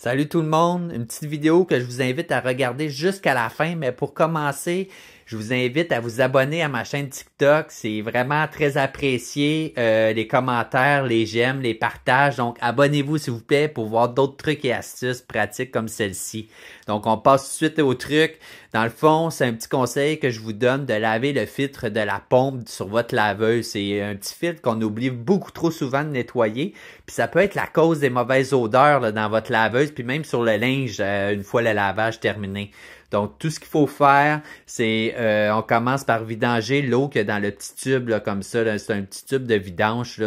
Salut tout le monde, une petite vidéo que je vous invite à regarder jusqu'à la fin, mais pour commencer, je vous invite à vous abonner à ma chaîne TikTok, c'est vraiment très apprécié, les commentaires, les j'aime, les partages, donc abonnez-vous s'il vous plaît pour voir d'autres trucs et astuces pratiques comme celle-ci. Donc on passe tout de suite au truc. Dans le fond, c'est un petit conseil que je vous donne de laver le filtre de la pompe sur votre laveuse. C'est un petit filtre qu'on oublie beaucoup trop souvent de nettoyer, puis ça peut être la cause des mauvaises odeurs là, dans votre laveuse, puis même sur le linge une fois le lavage terminé. Donc, tout ce qu'il faut faire, c'est on commence par vidanger l'eau qu'il y a dans le petit tube, là, comme ça. C'est un petit tube de vidange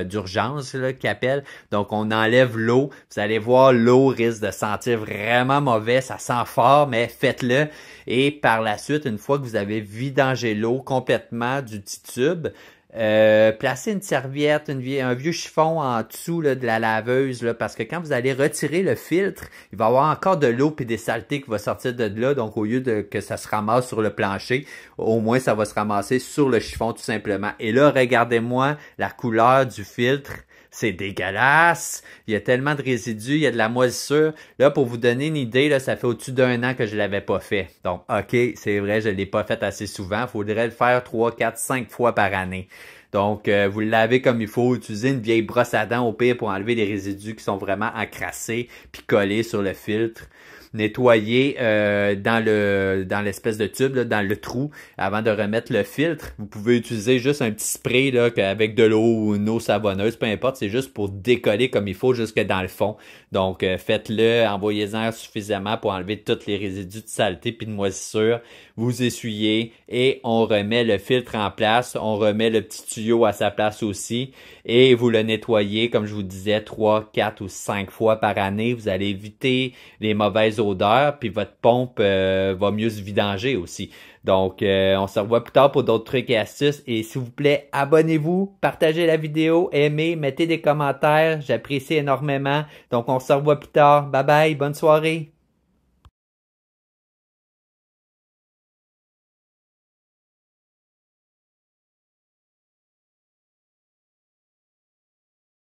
d'urgence qu'il appelle. Donc, on enlève l'eau. Vous allez voir, l'eau risque de sentir vraiment mauvais. Ça sent fort, mais faites-le. Et par la suite, une fois que vous avez vidangé l'eau complètement du petit tube, placez une serviette, un vieux chiffon en dessous là, de la laveuse là, parce que quand vous allez retirer le filtre, il va y avoir encore de l'eau et des saletés qui vont sortir de là. Donc au lieu de que ça se ramasse sur le plancher, au moins ça va se ramasser sur le chiffon tout simplement. Et là, regardez-moi la couleur du filtre. C'est dégueulasse. Il y a tellement de résidus, il y a de la moisissure. Là, pour vous donner une idée, là, ça fait au-dessus d'un an que je l'avais pas fait. Donc, OK, c'est vrai, je l'ai pas fait assez souvent. Il faudrait le faire 3, 4, 5 fois par année. Donc, vous le lavez comme il faut. Utilisez une vieille brosse à dents au pire pour enlever les résidus qui sont vraiment encrassés puis collés sur le filtre. Nettoyer dans l'espèce de tube, là, dans le trou, avant de remettre le filtre. Vous pouvez utiliser juste un petit spray là, avec de l'eau ou une eau savonneuse, peu importe, c'est juste pour décoller comme il faut jusque dans le fond. Donc faites-le, envoyez-en suffisamment pour enlever tous les résidus de saleté puis de moisissure. Vous essuyez et on remet le filtre en place, on remet le petit tuyau à sa place aussi et vous le nettoyez, comme je vous disais, 3, 4 ou 5 fois par année. Vous allez éviter les mauvaises odeurs, puis votre pompe va mieux se vidanger aussi. Donc, on se revoit plus tard pour d'autres trucs et astuces. Et s'il vous plaît, abonnez-vous, partagez la vidéo, aimez, mettez des commentaires. J'apprécie énormément. Donc, on se revoit plus tard. Bye bye, bonne soirée.